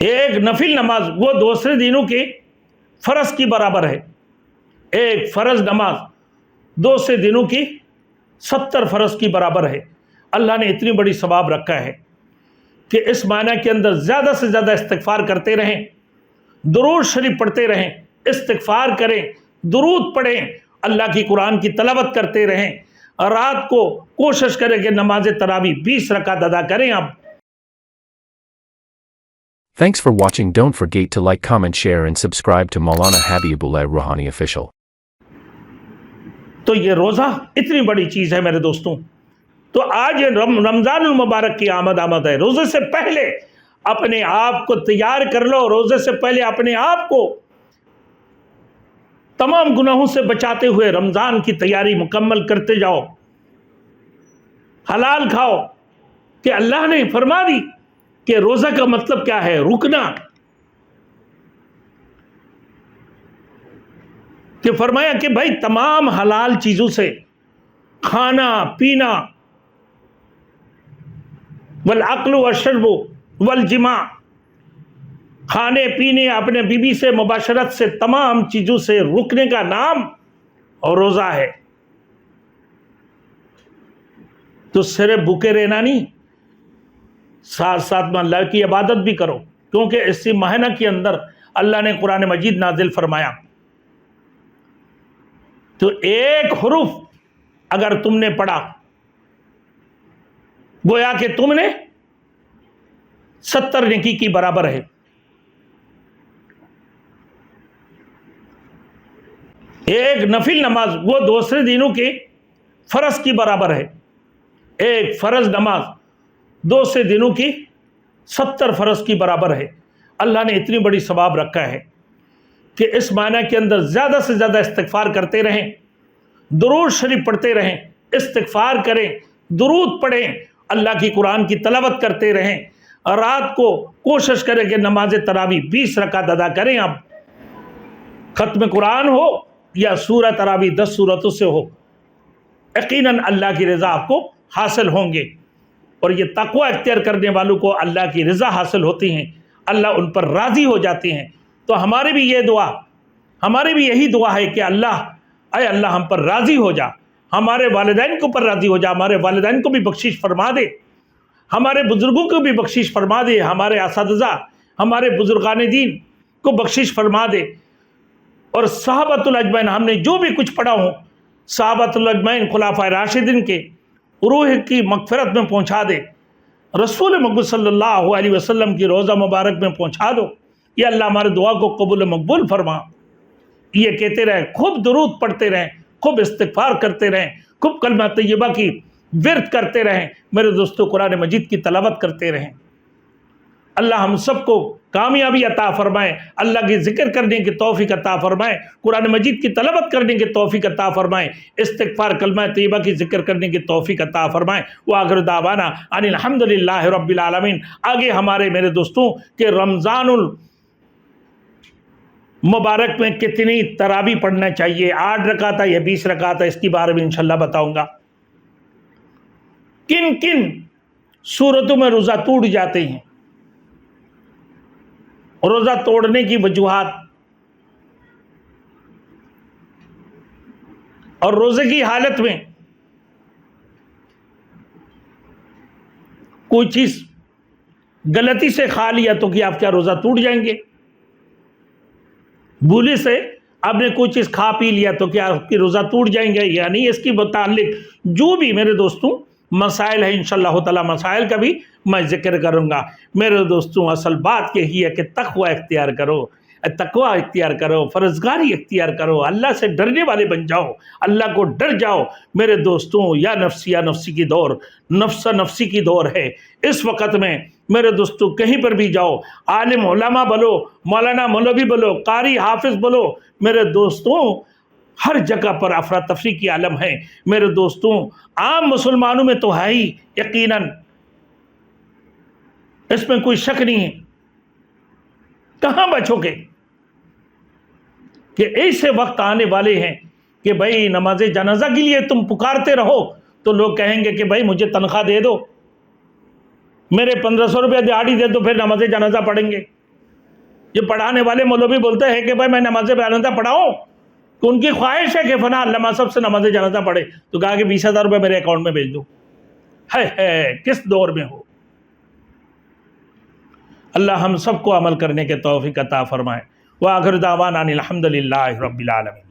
ایک نفل نماز وہ دوسرے دنوں کے فرض کی برابر ہے. ایک فرض نماز دوسرے دنوں کی 70 فرض کی برابر ہے. اللہ نے اتنی بڑی ثواب رکھا ہے کہ اس معنی کے اندر زیادہ سے زیادہ استغفار کرتے رہیں، درود شریف پڑھتے رہیں، استغفار کریں، درود پڑھیں، اللہ کی قرآن کی تلاوت کرتے رہیں. رات کو کوشش کریں کہ نماز تراویح 20 رکعت ادا کریں. آپ Thanks for watching. Don't forget to like, comment, share and subscribe to Maulana Habibullah Rouhani Official. تو یہ روزہ اتنی بڑی چیز ہے میرے دوستوں. تو آج رمضان المبارک کی آمد ہے. روزے سے پہلے اپنے آپ کو تیار کر لو. روزے سے پہلے اپنے آپ کو تمام گناہوں سے بچاتے ہوئے رمضان کی تیاری مکمل کرتے جاؤ. حلال کھاؤ کہ اللہ نے فرما دی کہ روزہ کا مطلب کیا ہے؟ رکنا. کہ فرمایا کہ بھائی تمام حلال چیزوں سے کھانا پینا، والعقل والشرب والجماع، کھانے پینے، اپنے بیوی سے مباشرت سے، تمام چیزوں سے رکنے کا نام اور روزہ ہے. تو صرف بھوکے رہنا نہیں، ساتھ ساتھ میں اللہ کی عبادت بھی کرو، کیونکہ اسی مہینہ کے اندر اللہ نے قرآن مجید نازل فرمایا. تو ایک حرف اگر تم نے پڑھا گویا کہ تم نے 70 نیکی کی برابر ہے. ایک نفل نماز وہ دوسرے دنوں کے فرض کی برابر ہے. ایک فرض نماز دوسرے دنوں کی 70 فرض کی برابر ہے. اللہ نے اتنی بڑی ثواب رکھا ہے کہ اس معنی کے اندر زیادہ سے زیادہ استغفار کرتے رہیں، درود شریف پڑھتے رہیں، استغفار کریں، درود پڑھیں، اللہ کی قرآن کی تلاوت کرتے رہیں. رات کو کوشش کریں کہ نماز تراویح 20 رکعت ادا کریں. آپ ختم قرآن ہو یا سورہ تراویح 10 سورتوں سے ہو، یقیناً اللہ کی رضا آپ کو حاصل ہوں گے. اور یہ تقوی اختیار کرنے والوں کو اللہ کی رضا حاصل ہوتی ہیں، اللہ ان پر راضی ہو جاتے ہیں. تو ہماری بھی یہ دعا، ہماری بھی یہی دعا ہے کہ اللہ، اے اللہ ہم پر راضی ہو جا، ہمارے والدین کے اوپر راضی ہو جا، ہمارے والدین کو بھی بخشش فرما دے، ہمارے بزرگوں کو بھی بخشش فرما دے، ہمارے اساتذہ، ہمارے بزرگان دین کو بخشش فرما دے. اور صحابۃ الاجمعین، ہم نے جو بھی کچھ پڑھا ہوں، صحابۃ الاجمعین خلفائے راشدین کے روح کی مغفرت میں پہنچا دے، رسول مقبول صلی اللہ علیہ وسلم کی روضہ مبارک میں پہنچا دو. یہ اللہ ہمارے دعا کو قبول مقبول فرما. یہ کہتے رہیں، خوب درود پڑھتے رہیں، خوب استغفار کرتے رہیں، خوب کلمہ طیبہ کی ورد کرتے رہیں. میرے دوستو قرآن مجید کی تلاوت کرتے رہیں. اللہ ہم سب کو کامیابی عطا فرمائے، اللہ کی ذکر کرنے کی توفیق عطا فرمائے، قرآن مجید کی تلاوت کرنے کی توفیق عطا فرمائے، استغفار کلمہ طیبہ کی ذکر کرنے کی توفیق عطا فرمائے. وآخر دعوانا ان الحمدللہ رب العالمین. آگے ہمارے میرے دوستوں کہ رمضان المبارک میں کتنی تراویح پڑھنا چاہیے، 8 رکعت ہے یا 20 رکعت ہے، اس کی بارے میں انشاءاللہ بتاؤں گا. کن کن صورتوں میں روزہ ٹوٹ جاتے ہیں، روزہ توڑنے کی وجوہات، اور روزے کی حالت میں کوئی چیز غلطی سے کھا لیا تو کیا آپ کیا روزہ ٹوٹ جائیں گے؟ بھولی سے آپ نے کوئی چیز کھا پی لیا تو کیا آپ کی روزہ ٹوٹ جائیں گے؟ یعنی اس کی متعلق جو بھی میرے دوستوں مسائل ہے، انشاءاللہ تعالی مسائل کا بھی میں ذکر کروں گا. میرے دوستوں اصل بات یہی ہے کہ تقوی اختیار کرو، تقوی اختیار کرو، فرزگاری اختیار کرو، اللہ سے ڈرنے والے بن جاؤ، اللہ کو ڈر جاؤ. میرے دوستوں یا نفسی کی دور، نفسی کی دور ہے اس وقت میں. میرے دوستوں کہیں پر بھی جاؤ، عالم علماء بولو، مولانا مولوی بولو، قاری حافظ بولو، میرے دوستوں ہر جگہ پر افراتفری کی عالم ہے. میرے دوستوں عام مسلمانوں میں تو ہے ہی، یقیناً اس میں کوئی شک نہیں ہے. کہاں بچو گے کہ ایسے وقت آنے والے ہیں کہ بھائی نماز جنازہ کے لیے تم پکارتے رہو تو لوگ کہیں گے کہ بھائی مجھے تنخواہ دے دو، میرے 1500 روپیہ دیہاڑی دے دو، پھر نماز جنازہ پڑھیں گے. یہ پڑھانے والے مولوی بولتے ہیں کہ بھائی میں نماز جنازہ پڑھاؤں، تو ان کی خواہش ہے کہ فلاں علامہ صاحب سے نماز جنازہ پڑھے، تو کہا کہ 20,000 روپے میرے اکاؤنٹ میں بھیج دو۔ ہے کس دور میں ہو؟ اللہ ہم سب کو عمل کرنے کے توفیق عطا فرمائے۔ وآخر دعوانا ان الحمد للہ رب العالمین۔